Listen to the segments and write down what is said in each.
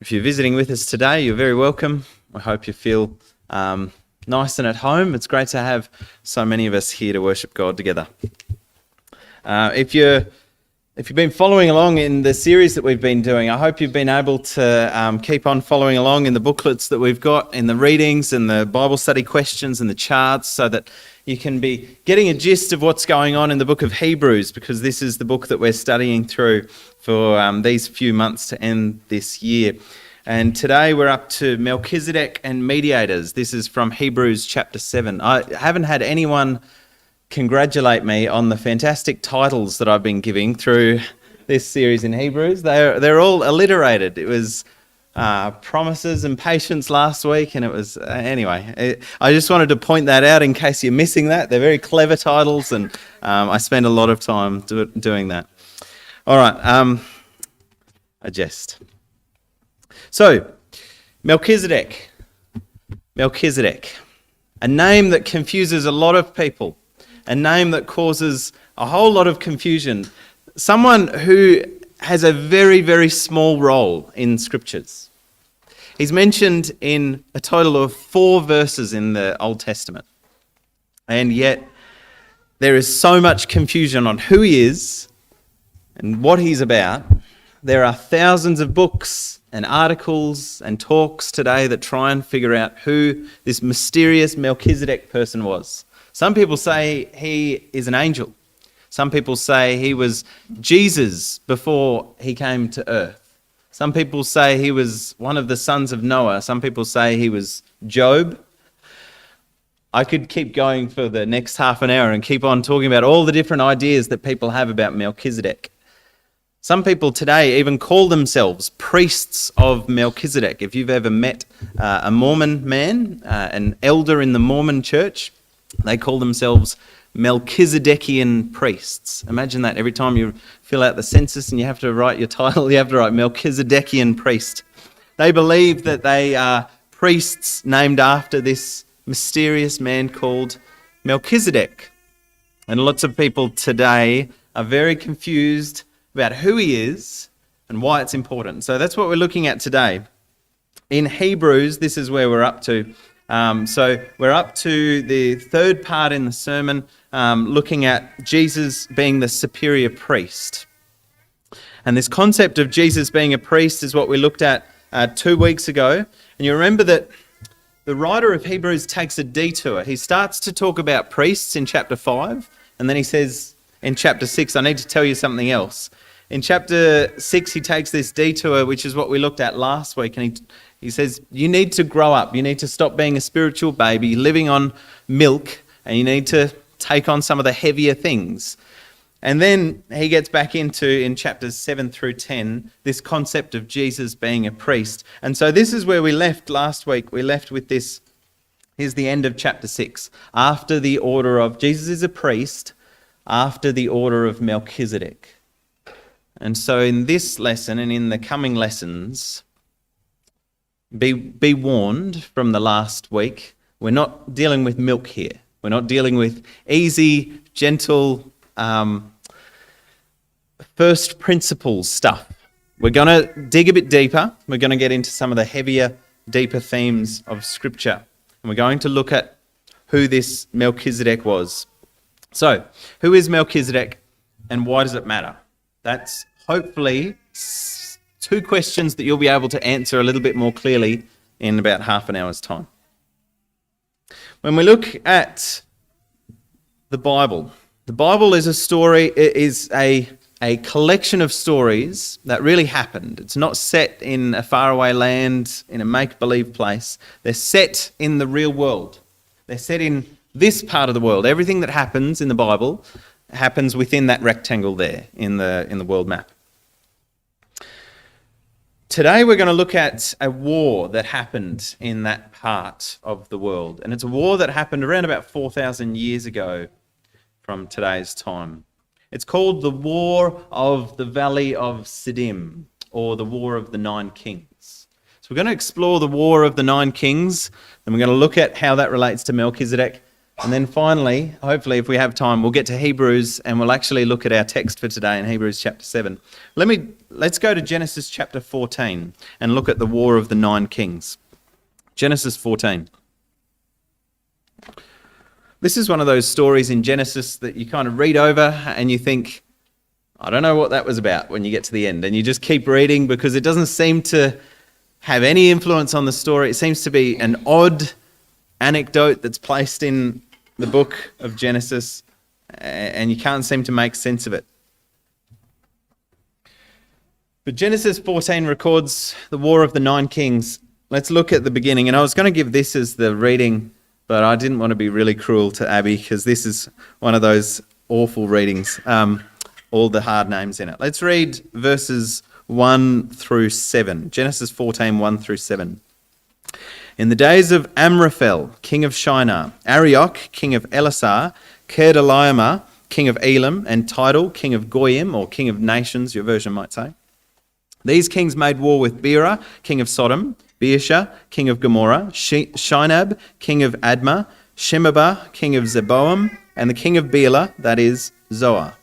If you're visiting with us today, you're very welcome. I hope you feel nice and at home. It's great to have so many of us here to worship God together. If you've been following along in the series that we've been doing, I hope you've been able to keep on following along in the booklets that we've got, in the readings and the Bible study questions and the charts, so that you can be getting a gist of what's going on in the book of Hebrews, because this is the book that we're studying through for these few months to end this year. And today we're up to Melchizedek and Mediators. This is from Hebrews chapter 7. I haven't had anyone congratulate me on the fantastic titles that I've been giving through this series in Hebrews. They're all alliterated. It was promises and patience last week, and it was anyway. I just wanted to point that out in case you're missing that. They're very clever titles, and I spend a lot of time doing that. All right, a jest. So, Melchizedek, a name that confuses a lot of people, a name that causes a whole lot of confusion. Someone who has a very, very small role in scriptures. He's mentioned in a total of 4 verses in the Old Testament. And yet there is so much confusion on who he is and what he's about. There are thousands of books and articles and talks today that try and figure out who this mysterious Melchizedek person was. Some people say he is an angel. Some people say he was Jesus before he came to earth. Some people say he was one of the sons of Noah. Some people say he was Job. I could keep going for the next half an hour and keep on talking about all the different ideas that people have about Melchizedek. Some people today even call themselves priests of Melchizedek. If you've ever met a Mormon man, an elder in the Mormon church, they call themselves Melchizedekian priests. Imagine that. Every time you fill out the census and you have to write your title, you have to write Melchizedekian priest. They believe that they are priests named after this mysterious man called Melchizedek. And lots of people today are very confused about who he is and why it's important. So that's what we're looking at today. In Hebrews, this is where we're up to. So we're up to the third part in the sermon, looking at Jesus being the superior priest. And this concept of Jesus being a priest is what we looked at 2 weeks ago. And you remember that the writer of Hebrews takes a detour. He starts to talk about priests in chapter 5, and then he says in chapter 6, I need to tell you something else. In chapter 6, he takes this detour, which is what we looked at last week, and he says, you need to grow up. You need to stop being a spiritual baby, living on milk, and you need to take on some of the heavier things. And then he gets back into, in chapters 7 through 10, this concept of Jesus being a priest. And so this is where we left last week. We left with this. Here's the end of chapter 6. After the order of, Jesus is a priest, after the order of Melchizedek. And so in this lesson and in the coming lessons, be warned from the last week, we're not dealing with milk here. We're not dealing with easy, gentle, first principles stuff. We're going to dig a bit deeper. We're going to get into some of the heavier, deeper themes of Scripture. And we're going to look at who this Melchizedek was. So, who is Melchizedek and why does it matter? That's hopefully 2 questions that you'll be able to answer a little bit more clearly in about half an hour's time. When we look at the Bible is a story, it is a collection of stories that really happened. It's not set in a faraway land, in a make-believe place. They're set in the real world. They're set in this part of the world. Everything that happens in the Bible happens within that rectangle there in the world map. Today we're going to look at a war that happened in that part of the world. And it's a war that happened around about 4,000 years ago from today's time. It's called the War of the Valley of Siddim, or the War of the 9 Kings. So we're going to explore the War of the 9 Kings, and we're going to look at how that relates to Melchizedek. And then finally, hopefully if we have time, we'll get to Hebrews and we'll actually look at our text for today in Hebrews chapter 7. Let's go to Genesis chapter 14 and look at the War of the Nine Kings. Genesis 14. This is one of those stories in Genesis that you kind of read over and you think, I don't know what that was about when you get to the end. And you just keep reading because it doesn't seem to have any influence on the story. It seems to be an odd anecdote that's placed in the book of Genesis and you can't seem to make sense of it. But Genesis 14 records the War of the Nine Kings. Let's look at the beginning. And I was going to give this as the reading, but I didn't want to be really cruel to Abby because this is one of those awful readings, all the hard names in it. Let's read verses 1 through 7. Genesis 14, 1 through 7. In the days of Amraphel, king of Shinar, Arioch, king of Elasar, Kedaliah, king of Elam, and Tidal, king of Goyim, or king of nations, your version might say. These kings made war with Bera, king of Sodom, Beersheba, king of Gomorrah, Shinab, king of Admah, Shemabah, king of Zeboam, and the king of Bela, that is, Zoar.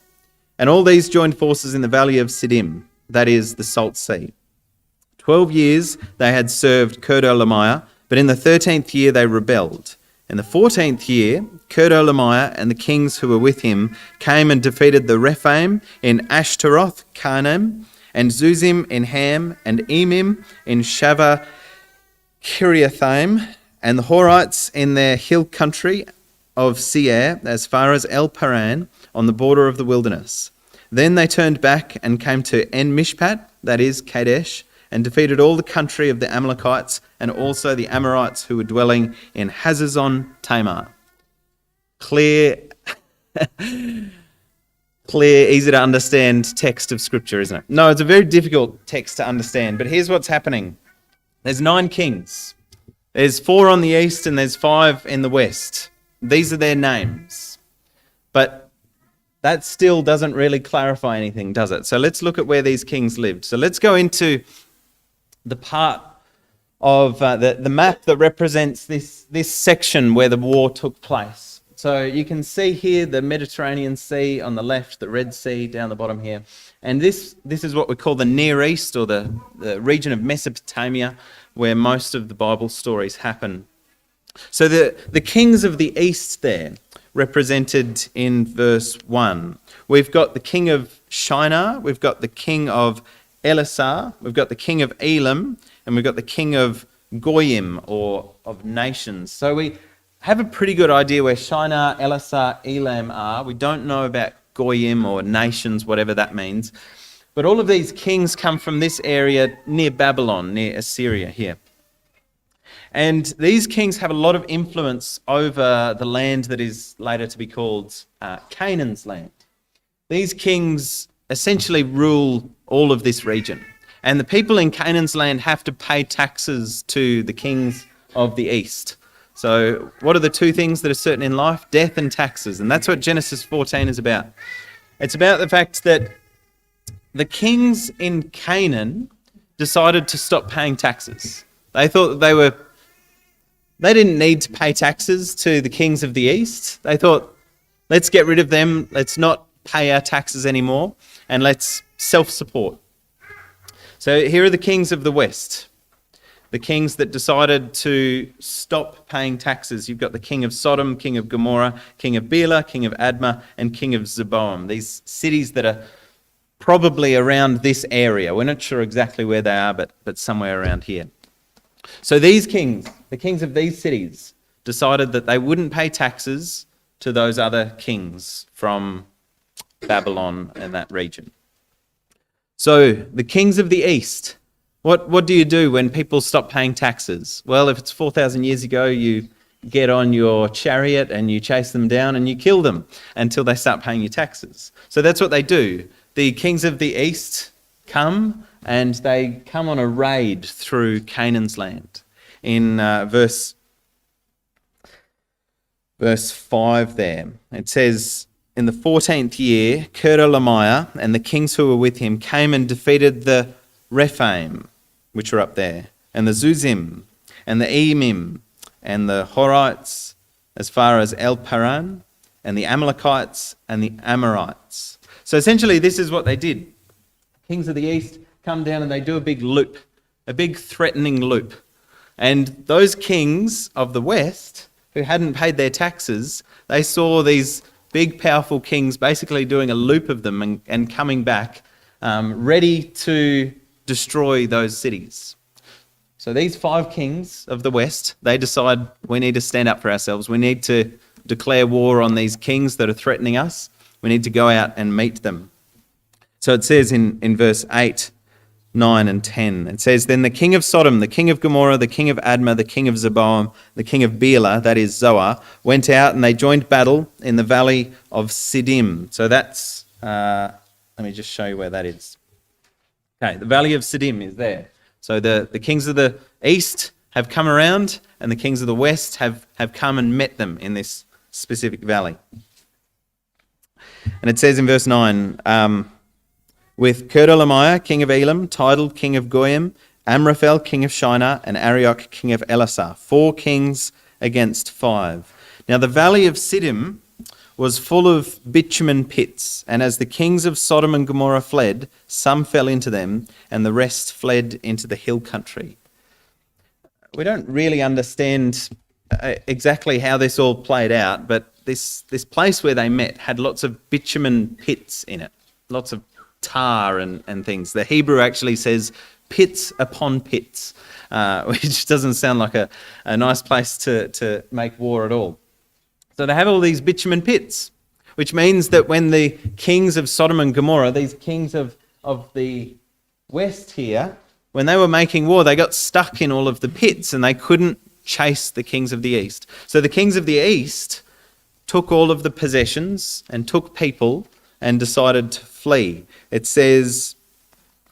And all these joined forces in the valley of Siddim, that is, the Salt Sea. 12 years they had served Kedaliah, but in the 13th year they rebelled. In the 14th year, Kedaliah and the kings who were with him came and defeated the Rephaim in Ashtaroth, Karnaim, and Zuzim in Ham, and Emim in Shavah, Kiriathaim, and the Horites in their hill country of Seir, as far as El Paran, on the border of the wilderness. Then they turned back and came to En Mishpat, that is, Kadesh, and defeated all the country of the Amalekites and also the Amorites who were dwelling in Hazazon Tamar. Clear, easy to understand text of Scripture, isn't it? No, it's a very difficult text to understand, but here's what's happening. There's 9 kings. There's 4 on the east and there's 5 in the west. These are their names. But that still doesn't really clarify anything, does it? So let's look at where these kings lived. So let's go into the part of the map that represents this section where the war took place. So you can see here the Mediterranean Sea on the left, the Red Sea down the bottom here. And this is what we call the Near East, or the region of Mesopotamia, where most of the Bible stories happen. So the kings of the east there, represented in verse 1. We've got the king of Shinar, we've got the king of Elasar, we've got the king of Elam, and we've got the king of Goyim, or of nations. So we have a pretty good idea where Shinar, Elasar, Elam are. We don't know about Goyim or nations, whatever that means. But all of these kings come from this area near Babylon, near Assyria here. And these kings have a lot of influence over the land that is later to be called Canaan's land. These kings essentially rule all of this region. And the people in Canaan's land have to pay taxes to the kings of the east. So what are the 2 things that are certain in life? Death and taxes. And that's what Genesis 14 is about. It's about the fact that the kings in Canaan decided to stop paying taxes. They thought that they didn't need to pay taxes to the kings of the east. They thought, let's get rid of them. Let's not pay our taxes anymore, and let's self-support. So here are the kings of the west, the kings that decided to stop paying taxes. You've got the king of Sodom, king of Gomorrah, king of Bela, king of Admah, and king of Zeboam. These cities that are probably around this area. We're not sure exactly where they are, but somewhere around here. So these kings, the kings of these cities, decided that they wouldn't pay taxes to those other kings from Babylon and that region. So the kings of the east, what do you do when people stop paying taxes? Well, if it's 4,000 years ago, you get on your chariot and you chase them down and you kill them until they start paying you taxes. So that's what they do. The kings of the east come and they come on a raid through Canaan's land. In verse 5 there, it says, in the 14th year, Kedaliah and the kings who were with him came and defeated the Rephaim, which are up there, and the Zuzim, and the Emim, and the Horites, as far as El Paran, and the Amalekites and the Amorites. So essentially this is what they did. Kings of the east come down and they do a big loop, a big threatening loop. And those kings of the west who hadn't paid their taxes, they saw these big powerful kings basically doing a loop of them and coming back ready to destroy those cities. So these 5 kings of the west, they decide we need to stand up for ourselves. We need to declare war on these kings that are threatening us. We need to go out and meet them. So it says in verse 8, 9 and 10, it says, Then the king of Sodom, the king of Gomorrah, the king of Admah, the king of Zeboam, the king of Bela, that is Zoar, went out and they joined battle in the valley of Siddim. So that's, let me just show you where that is. Okay, the valley of Siddim is there. So the kings of the east have come around and the kings of the west have come and met them in this specific valley. And it says in verse 9, with Kedorlaomer, king of Elam, Tidal, king of Goyim, Amraphel, king of Shinar, and Arioch, king of Elasar. 4 kings against 5. Now the valley of Siddim was full of bitumen pits, and as the kings of Sodom and Gomorrah fled, some fell into them, and the rest fled into the hill country. We don't really understand exactly how this all played out, but this place where they met had lots of bitumen pits in it, lots of tar and things. The Hebrew actually says pits upon pits, which doesn't sound like a nice place to make war at all. So they have all these bitumen pits, which means that when the kings of Sodom and Gomorrah, these kings of the west here, when they were making war, they got stuck in all of the pits and they couldn't chase the kings of the east. So the kings of the east took all of the possessions and took people and decided to flee. It says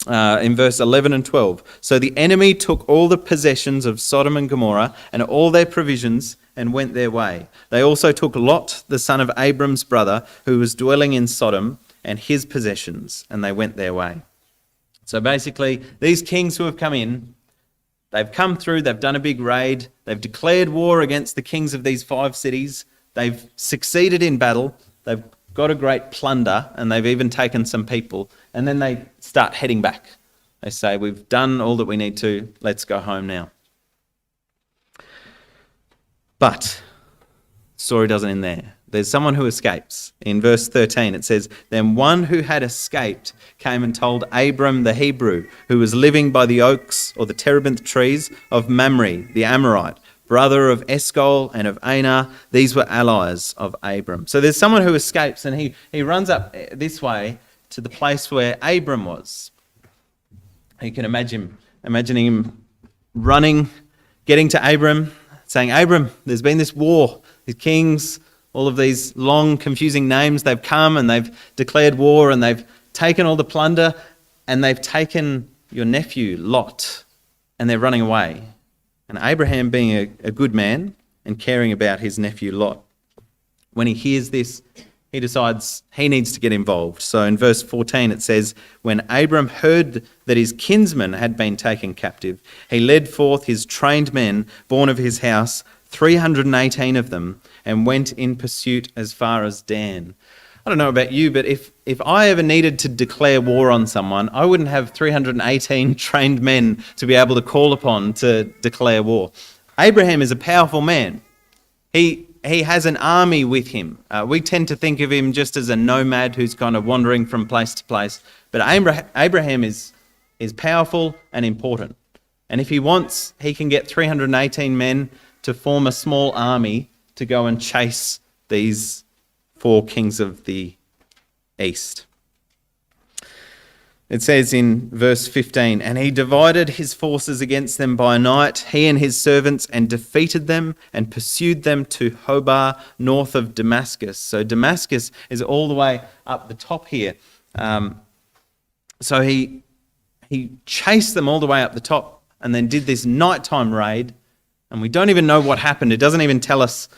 in verse 11 and 12, So the enemy took all the possessions of Sodom and Gomorrah and all their provisions and went their way. They also took Lot, the son of Abram's brother, who was dwelling in Sodom, and his possessions, and they went their way. So basically, these kings who have come in, they've come through, they've done a big raid, they've declared war against the kings of these 5 cities, they've succeeded in battle, they've got a great plunder, and they've even taken some people, and then they start heading back. They say, we've done all that we need to, let's go home now. But the story doesn't end there. There's someone who escapes. In verse 13 it says, Then one who had escaped came and told Abram the Hebrew, who was living by the oaks or the terebinth trees of Mamre, the Amorite, brother of Eshcol and of Aner. These were allies of Abram. So there's someone who escapes and he runs up this way to the place where Abram was. You can imagining him running, getting to Abram, saying, Abram, there's been this war. These kings, all of these long, confusing names, they've come and they've declared war and they've taken all the plunder and they've taken your nephew, Lot, and they're running away. And Abraham, being a good man and caring about his nephew Lot, when he hears this, he decides he needs to get involved. So in verse 14 it says, When Abram heard that his kinsman had been taken captive, he led forth his trained men, born of his house, 318 of them, and went in pursuit as far as Dan. I don't know about you, but if I ever needed to declare war on someone, I wouldn't have 318 trained men to be able to call upon to declare war. Abraham is a powerful man. He has an army with him. We tend to think of him just as a nomad who's kind of wandering from place to place. But Abraham is powerful and important. And if he wants, he can get 318 men to form a small army to go and chase these 4 kings of the east. It says in verse 15, And he divided his forces against them by night, he and his servants, and defeated them and pursued them to Hobah, north of Damascus. So Damascus is all the way up the top here. So he chased them all the way up the top and then did this nighttime raid. And we don't even know what happened. It doesn't even tell us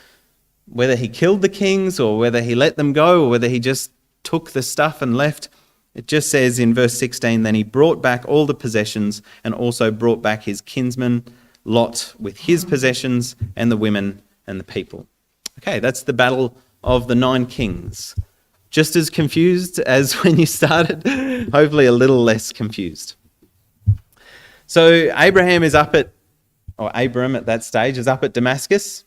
whether he killed the kings or whether he let them go or whether he just took the stuff and left. It just says in verse 16, Then he brought back all the possessions and also brought back his kinsman Lot with his possessions and the women and the people. Okay, that's the battle of the 9 kings. Just as confused as when you started, hopefully a little less confused. So Abram at that stage is up at Damascus,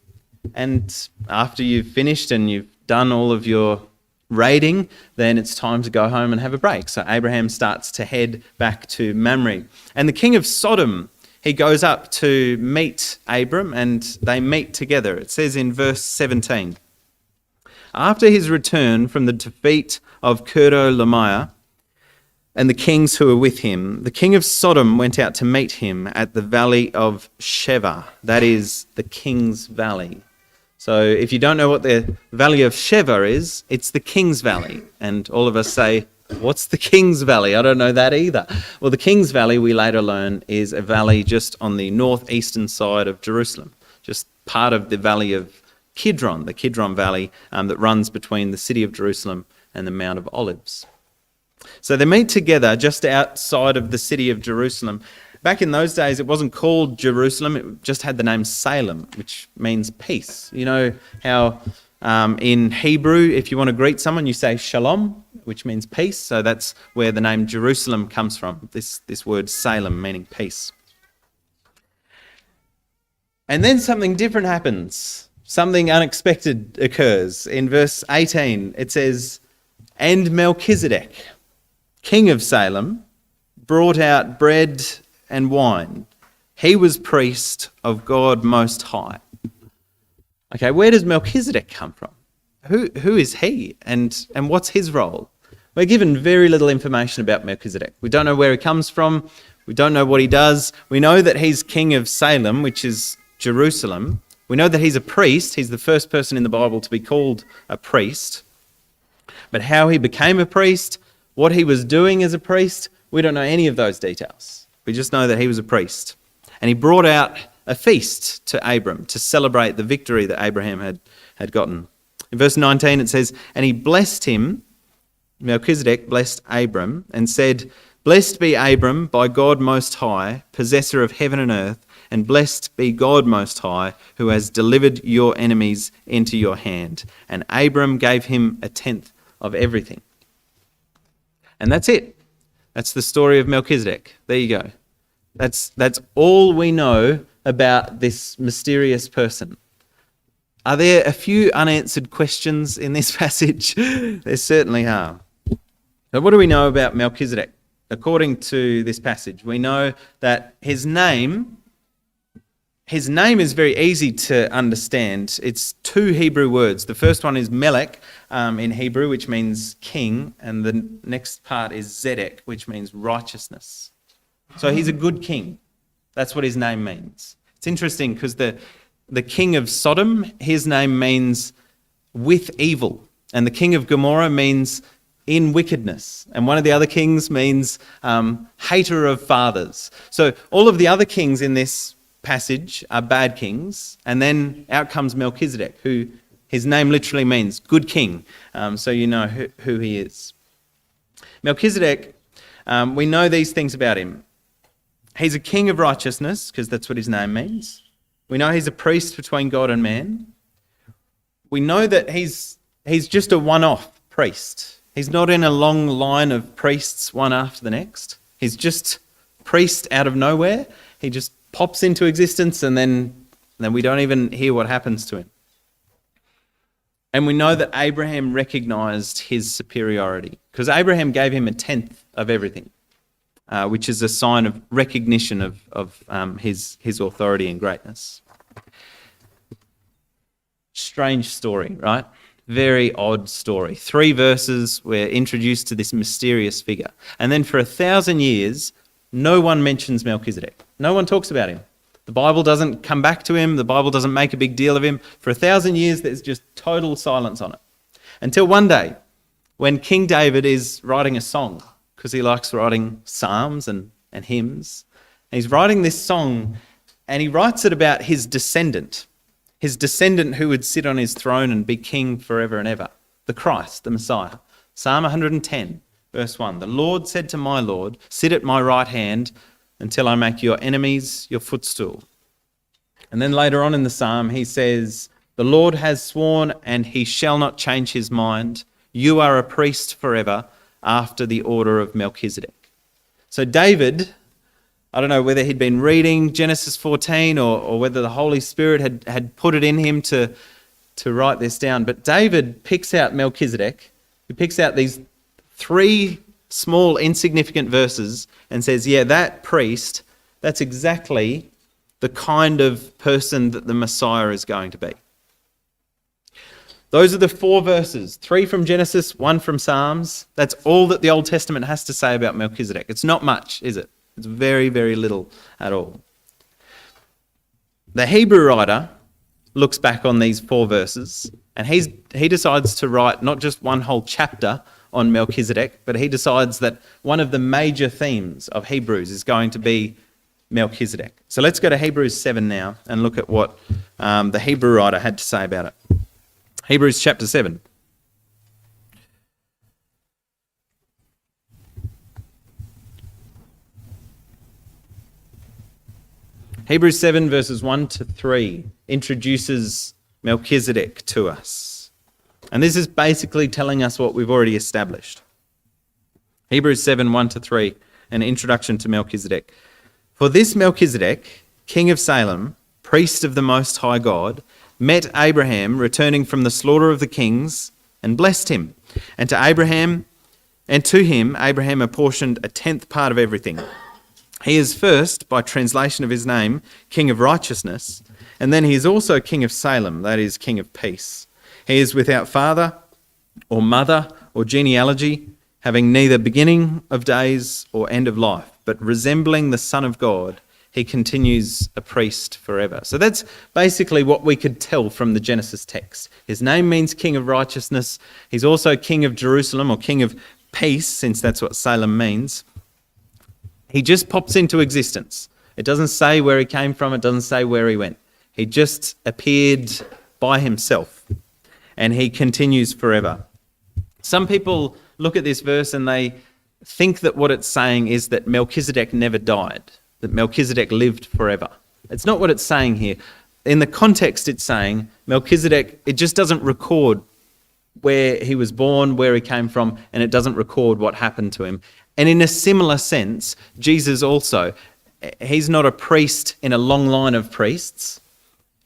and after you've finished and you've done all of your raiding, then it's time to go home and have a break. So Abraham starts to head back to Mamre. And the king of Sodom, he goes up to meet Abram, and they meet together. It says in verse 17, after his return from the defeat of Kedorlaomer and the kings who were with him, the king of Sodom went out to meet him at the valley of Sheva, that is the king's valley. So if you don't know what the valley of Sheva is, it's the king's valley. And all of us say, what's the king's valley? I don't know that either. Well, the king's valley, we later learn, is a valley just on the northeastern side of Jerusalem, just part of the valley of Kidron, the Kidron Valley that runs between the city of Jerusalem and the Mount of Olives. So they meet together just outside of the city of Jerusalem. Back in those days, it wasn't called Jerusalem, it just had the name Salem, which means peace. You know how in Hebrew, if you want to greet someone, you say shalom, which means peace. So that's where the name Jerusalem comes from, this word Salem, meaning peace. And then something different happens. Something unexpected occurs. In verse 18, it says, and Melchizedek, king of Salem, brought out bread and wine. He was priest of God Most High. Okay, where does Melchizedek come from? Who is he, and what's his role? We're given very little information about Melchizedek. We don't know where he comes from. We don't know what he does. We know that he's king of Salem, which is Jerusalem. We know that he's a priest. He's the first person in the Bible to be called a priest. But how he became a priest, what he was doing as a priest, we don't know any of those details. We just know that he was a priest. And he brought out a feast to Abram to celebrate the victory that Abraham had gotten. In verse 19 it says, and he blessed him, Melchizedek blessed Abram, and said, blessed be Abram by God Most High, possessor of heaven and earth, and blessed be God Most High, who has delivered your enemies into your hand. And Abram gave him 1/10 of everything. And that's it. That's the story of Melchizedek. There you go. That's all we know about this mysterious person. Are there a few unanswered questions in this passage? There certainly are. So what do we know about Melchizedek? According to this passage, we know that his name is very easy to understand. It's 2 Hebrew words. The first one is Melech in Hebrew, which means king, and the next part is Zedek, which means righteousness. So he's a good king. That's what his name means. It's interesting because the king of Sodom, his name means with evil, and the king of Gomorrah means in wickedness, and one of the other kings means hater of fathers. So all of the other kings in this passage are bad kings, and then out comes Melchizedek, who his name literally means good king, so you know who he is. Melchizedek, we know these things about him. He's a king of righteousness, because that's what his name means. We know he's a priest between God and man. We know that he's just a one-off priest. He's not in a long line of priests, one after the next. He's just priest out of nowhere. He just pops into existence, and then we don't even hear what happens to him. And we know that Abraham recognized his superiority, because Abraham gave him 1/10 of everything, which is a sign of recognition of his authority and greatness. Strange story, right? Very odd story. 3 verses, we're introduced to this mysterious figure. And then for 1,000 years, no one mentions Melchizedek. No one talks about him. The Bible doesn't come back to him. The Bible doesn't make a big deal of him. For 1,000 years, there's just total silence on it. Until one day, when King David is writing a song, because he likes writing psalms and hymns. And he's writing this song, and he writes it about his descendant who would sit on his throne and be king forever and ever, the Christ, the Messiah. Psalm 110, verse 1, the Lord said to my Lord, sit at my right hand until I make your enemies your footstool. And then later on in the psalm, he says, The Lord has sworn, and he shall not change his mind. You are a priest forever after the order of Melchizedek. So David, I don't know whether he'd been reading Genesis 14 or whether the Holy Spirit had put it in him to write this down, but David picks out Melchizedek. He picks out these 3 small insignificant verses and says, yeah, that priest, that's exactly the kind of person that the Messiah is going to be. Those are the 4 verses, 3 from Genesis, 1 from Psalms. That's all that the Old Testament has to say about Melchizedek. It's not much, is it? It's very, very little at all. The Hebrew writer looks back on these 4 verses and he decides to write not just one whole chapter on Melchizedek, but he decides that one of the major themes of Hebrews is going to be Melchizedek. So let's go to Hebrews 7 now and look at what the Hebrew writer had to say about it. Hebrews chapter 7. Hebrews 7 verses 1 to 3 introduces Melchizedek to us. And this is basically telling us what we've already established. Hebrews 7, 1 to 3, an introduction to Melchizedek. For this Melchizedek, king of Salem, priest of the Most High God, met Abraham returning from the slaughter of the kings and blessed him. And to him Abraham apportioned a 10th part of everything. He is first, by translation of his name, king of righteousness, and then he is also king of Salem, that is, king of peace. He is without father or mother or genealogy, having neither beginning of days or end of life, but resembling the Son of God, he continues a priest forever. So that's basically what we could tell from the Genesis text. His name means king of righteousness. He's also king of Jerusalem, or king of peace, since that's what Salem means. He just pops into existence. It doesn't say where he came from. It doesn't say where he went. He just appeared by himself, and he continues forever. Some people look at this verse and they think that what it's saying is that Melchizedek never died, that Melchizedek lived forever. It's not what it's saying here. In the context, it's saying Melchizedek, it just doesn't record where he was born, where he came from, and it doesn't record what happened to him. And in a similar sense, Jesus also, he's not a priest in a long line of priests.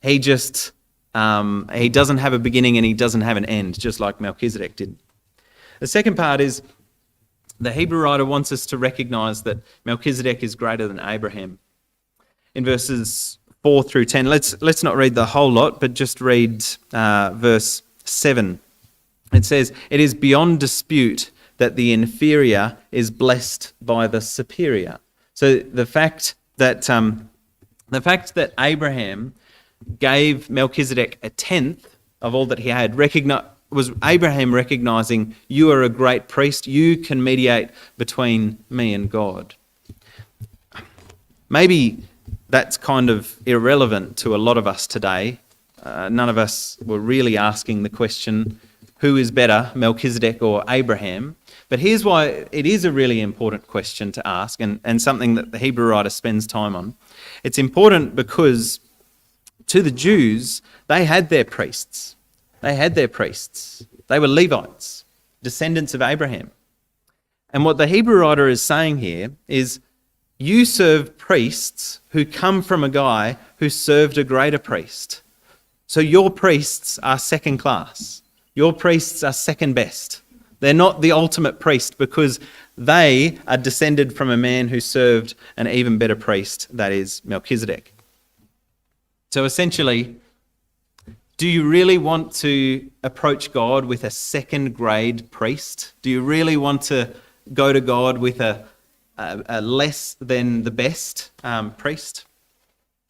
He just, he doesn't have a beginning and he doesn't have an end, just like Melchizedek did. The second part is the Hebrew writer wants us to recognize that Melchizedek is greater than Abraham. In verses 4 through 10, let's not read the whole lot, but just read verse 7. It says, "It is beyond dispute that the inferior is blessed by the superior." So the fact that Abraham gave Melchizedek a 10th of all that he had was Abraham recognizing, you are a great priest, you can mediate between me and God. Maybe that's kind of irrelevant to a lot of us today. None of us were really asking the question, who is better, Melchizedek or Abraham? But here's why it is a really important question to ask, and something that the Hebrew writer spends time on. It's important because to the Jews, they had their priests. They were Levites, descendants of Abraham. And what the Hebrew writer is saying here is, you serve priests who come from a guy who served a greater priest. So your priests are second class. Your priests are second best. They're not the ultimate priest because they are descended from a man who served an even better priest, that is Melchizedek. So essentially, do you really want to approach God with a second grade priest? Do you really want to go to God with a less than the best priest?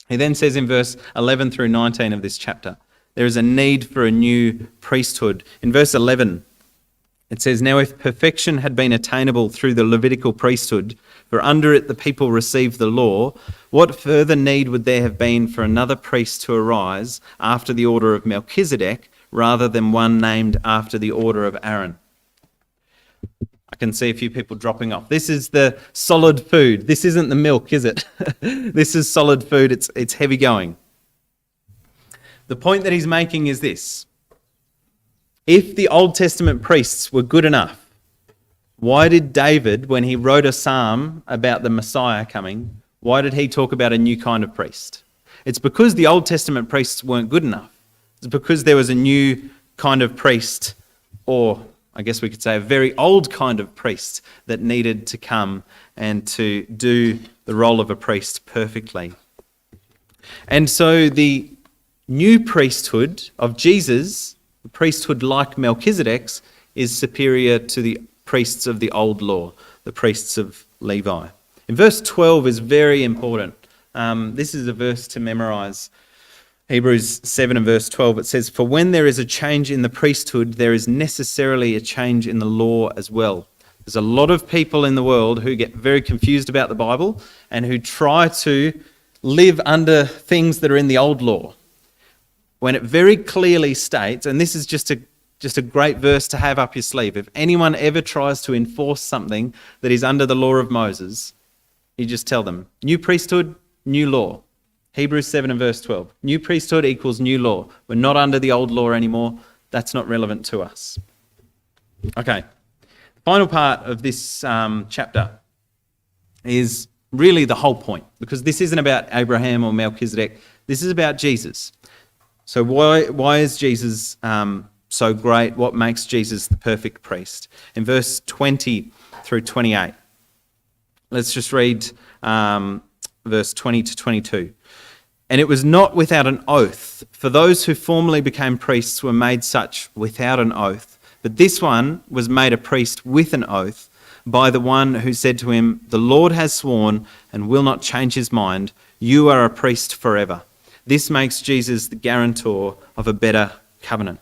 He then says in verse 11 through 19 of this chapter, there is a need for a new priesthood. In verse 11, it says, "Now if perfection had been attainable through the Levitical priesthood, for under it the people received the law, what further need would there have been for another priest to arise after the order of Melchizedek, rather than one named after the order of Aaron?" I can see a few people dropping off. This is the solid food. This isn't the milk, is it? This is solid food. It's heavy going. The point that he's making is this. If the Old Testament priests were good enough, why did David, when he wrote a psalm about the Messiah coming, why did he talk about a new kind of priest? It's because the Old Testament priests weren't good enough. It's because there was a new kind of priest, or I guess we could say a very old kind of priest that needed to come and to do the role of a priest perfectly. And so the new priesthood of Jesus, the priesthood like Melchizedek's, is superior to the priests of the old law, the priests of Levi. In verse 12 is very important. This is a verse to memorize. Hebrews 7 and verse 12, it says, "For when there is a change in the priesthood, there is necessarily a change in the law as well." There's a lot of people in the world who get very confused about the Bible and who try to live under things that are in the old law, when it very clearly states, and this is just a great verse to have up your sleeve. If anyone ever tries to enforce something that is under the law of Moses, you just tell them, new priesthood, new law. Hebrews 7 and verse 12. New priesthood equals new law. We're not under the old law anymore. That's not relevant to us. Okay. The final part of this chapter is really the whole point, because this isn't about Abraham or Melchizedek. This is about Jesus. So why is Jesus so great? What makes Jesus the perfect priest? In verse 20 through 28, let's just read verse 20 to 22. "And it was not without an oath, for those who formerly became priests were made such without an oath. But this one was made a priest with an oath by the one who said to him, 'The Lord has sworn and will not change his mind. You are a priest forever.' This makes Jesus the guarantor of a better covenant."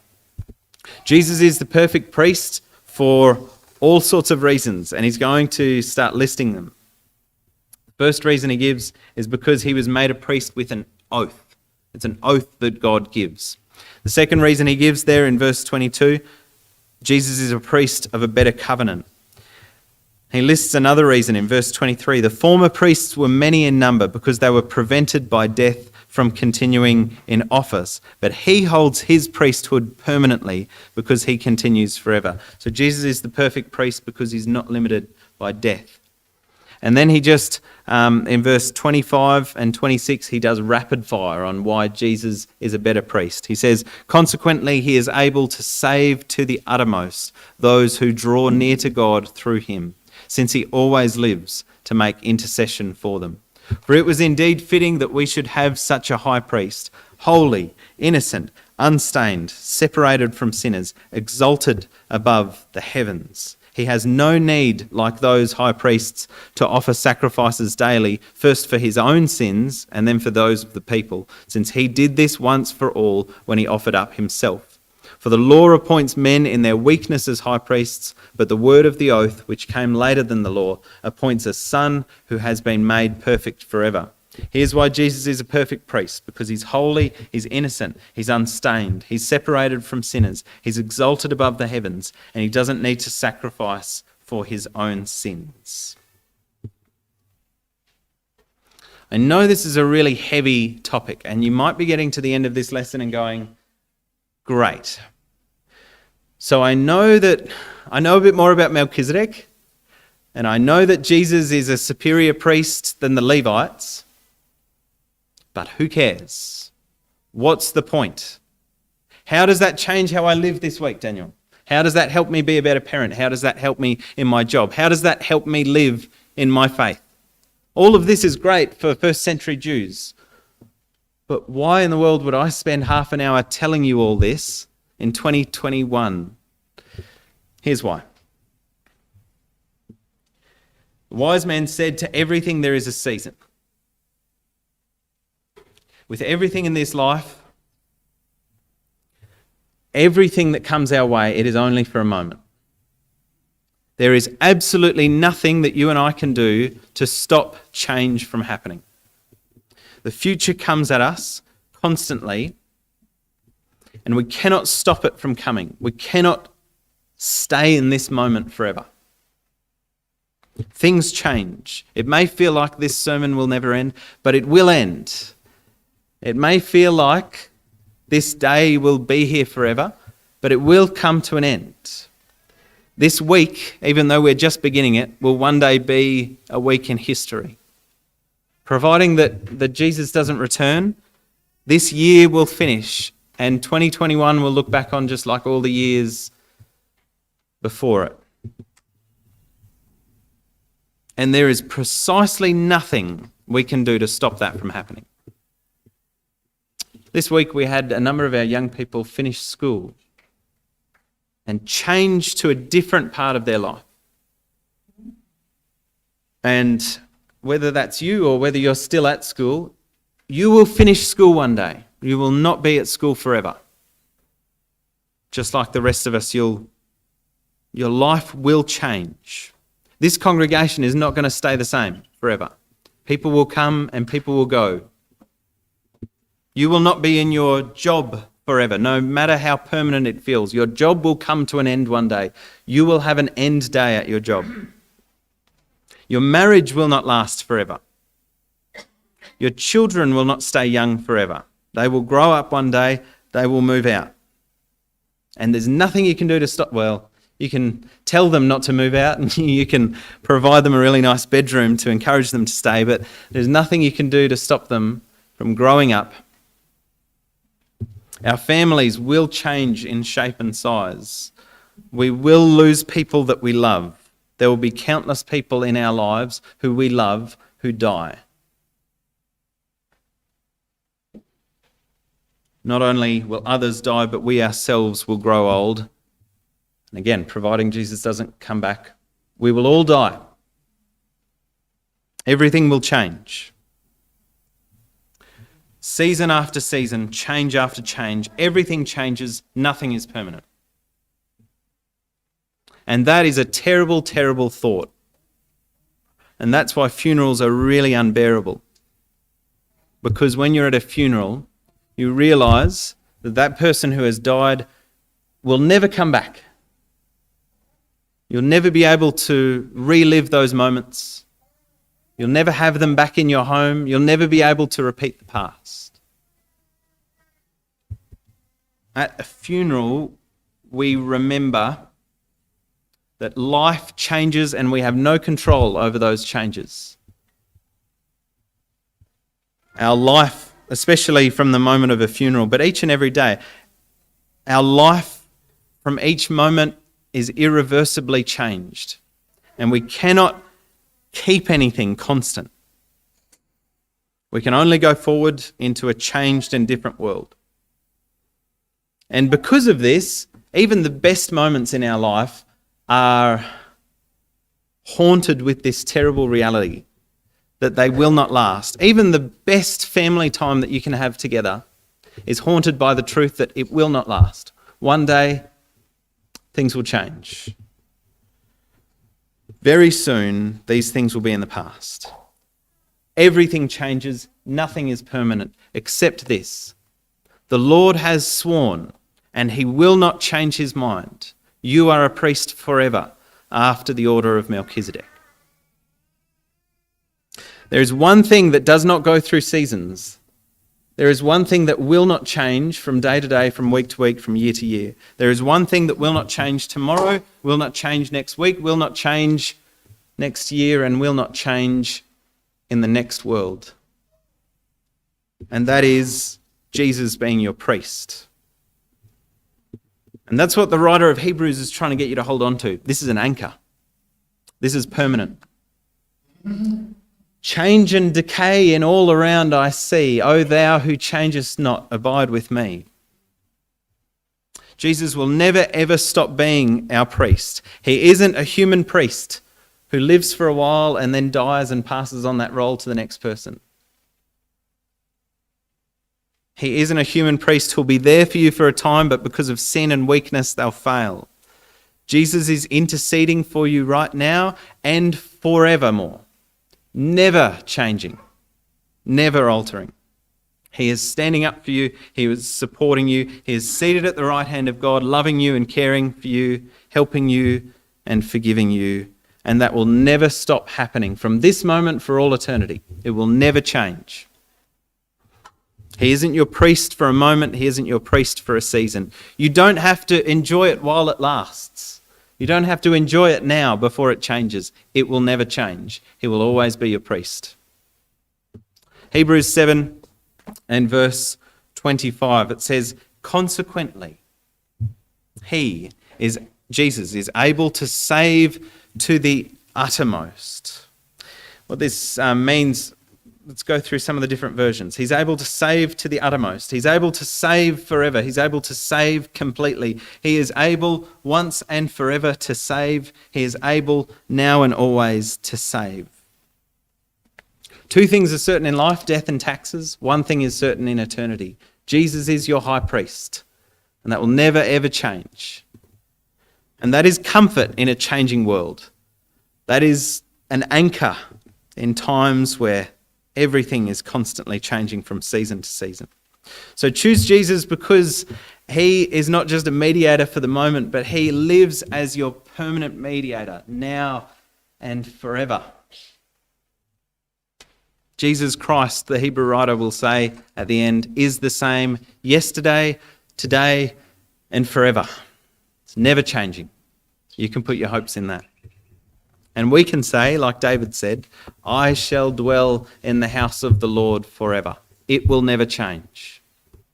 Jesus is the perfect priest for all sorts of reasons, and he's going to start listing them. The first reason he gives is because he was made a priest with an oath. It's an oath that God gives. The second reason he gives there in verse 22, Jesus is a priest of a better covenant. He lists another reason in verse 23. "The former priests were many in number because they were prevented by death from continuing in office, but he holds his priesthood permanently because he continues forever." So Jesus is the perfect priest because he's not limited by death. And then he just, in verse 25 and 26, he does rapid fire on why Jesus is a better priest. He says, "Consequently, he is able to save to the uttermost those who draw near to God through him, since he always lives to make intercession for them. For it was indeed fitting that we should have such a high priest, holy, innocent, unstained, separated from sinners, exalted above the heavens. He has no need, like those high priests, to offer sacrifices daily, first for his own sins and then for those of the people, since he did this once for all when he offered up himself. For the law appoints men in their weakness as high priests, but the word of the oath, which came later than the law, appoints a son who has been made perfect forever. Here's why Jesus is a perfect priest, because he's holy, he's innocent, he's unstained, he's separated from sinners, he's exalted above the heavens, and he doesn't need to sacrifice for his own sins. I know this is a really heavy topic, and you might be getting to the end of this lesson and going, great. So I know a bit more about Melchizedek, and I know that Jesus is a superior priest than the Levites, but who cares? What's the point? How does that change how I live this week, Daniel? How does that help me be a better parent? How does that help me in my job? How does that help me live in my faith? All of this is great for first century Jews. But why in the world would I spend half an hour telling you all this in 2021? Here's why. The wise man said, "To everything there is a season." With everything in this life, everything that comes our way, it is only for a moment. There is absolutely nothing that you and I can do to stop change from happening. The future comes at us constantly, and we cannot stop it from coming. We cannot stay in this moment forever. Things change. It may feel like this sermon will never end, but it will end. It may feel like This day will be here forever, but it will come to an end. This week, even though we're just beginning it, will one day be a week in history. Providing that Jesus doesn't return, this year will finish and 2021 will look back on just like all the years before it. And there is precisely nothing we can do to stop that from happening. This week we had a number of our young people finish school and change to a different part of their life. And whether that's you or whether you're still at school, you will finish school one day. You will not be at school forever. Just like the rest of us, your life will change. This congregation is not going to stay the same forever. People will come and people will go. You will not be in your job forever, no matter how permanent it feels. Your job will come to an end one day. You will have an end day at your job. Your marriage will not last forever. Your children will not stay young forever. They will grow up one day, they will move out. And there's nothing you can do to stop. Well, you can tell them not to move out and you can provide them a really nice bedroom to encourage them to stay, but there's nothing you can do to stop them from growing up. Our families will change in shape and size. We will lose people that we love. There will be countless people in our lives who we love who die. Not only will others die, but we ourselves will grow old. And again, providing Jesus doesn't come back, we will all die. Everything will change. Season after season, change after change, everything changes, nothing is permanent. And that is a terrible, terrible thought. And that's why funerals are really unbearable. Because when you're at a funeral, you realise that that person who has died will never come back. You'll never be able to relive those moments. You'll never have them back in your home. You'll never be able to repeat the past. At a funeral, we remember that life changes and we have no control over those changes. Our life, especially from the moment of a funeral, but each and every day, our life from each moment is irreversibly changed. And we cannot keep anything constant. We can only go forward into a changed and different world. And because of this, even the best moments in our life are haunted with this terrible reality that they will not last. Even the best family time that you can have together is haunted by the truth that it will not last. One day, things will change. Very soon, these things will be in the past. Everything changes. Nothing is permanent except this. The Lord has sworn, and he will not change his mind. You are a priest forever after the order of Melchizedek. There is one thing that does not go through seasons. There is one thing that will not change from day to day, from week to week, from year to year. There is one thing that will not change tomorrow, will not change next week, will not change next year, and will not change in the next world. And that is Jesus being your priest. And that's what the writer of Hebrews is trying to get you to hold on to. This is an anchor. This is permanent. Change and decay in all around I see. O thou who changest not, abide with me. Jesus will never ever stop being our priest. He isn't a human priest who lives for a while and then dies and passes on that role to the next person. He isn't a human priest who'll be there for you for a time, but because of sin and weakness, they'll fail. Jesus is interceding for you right now and forevermore. Never changing, never altering. He is standing up for you. He is supporting you. He is seated at the right hand of God, loving you and caring for you, helping you and forgiving you. And that will never stop happening from this moment for all eternity. It will never change. He isn't your priest for a moment. He isn't your priest for a season. You don't have to enjoy it while it lasts. You don't have to enjoy it now before it changes. It will never change. He will always be your priest. Hebrews 7 and verse 25, it says, consequently, Jesus is able to save to the uttermost. What this means, let's go through some of the different versions. He's able to save to the uttermost. He's able to save forever. He's able to save completely. He is able once and forever to save. He is able now and always to save. Two things are certain in life, death and taxes. One thing is certain in eternity. Jesus is your high priest, and that will never ever change. And that is comfort in a changing world. That is an anchor in times where everything is constantly changing from season to season. So choose Jesus because he is not just a mediator for the moment, but he lives as your permanent mediator now and forever. Jesus Christ, the Hebrew writer will say at the end, is the same yesterday, today, and forever. It's never changing. You can put your hopes in that. And we can say, like David said, I shall dwell in the house of the Lord forever. It will never change.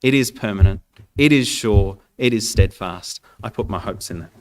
It is permanent. It is sure. It is steadfast. I put my hopes in that.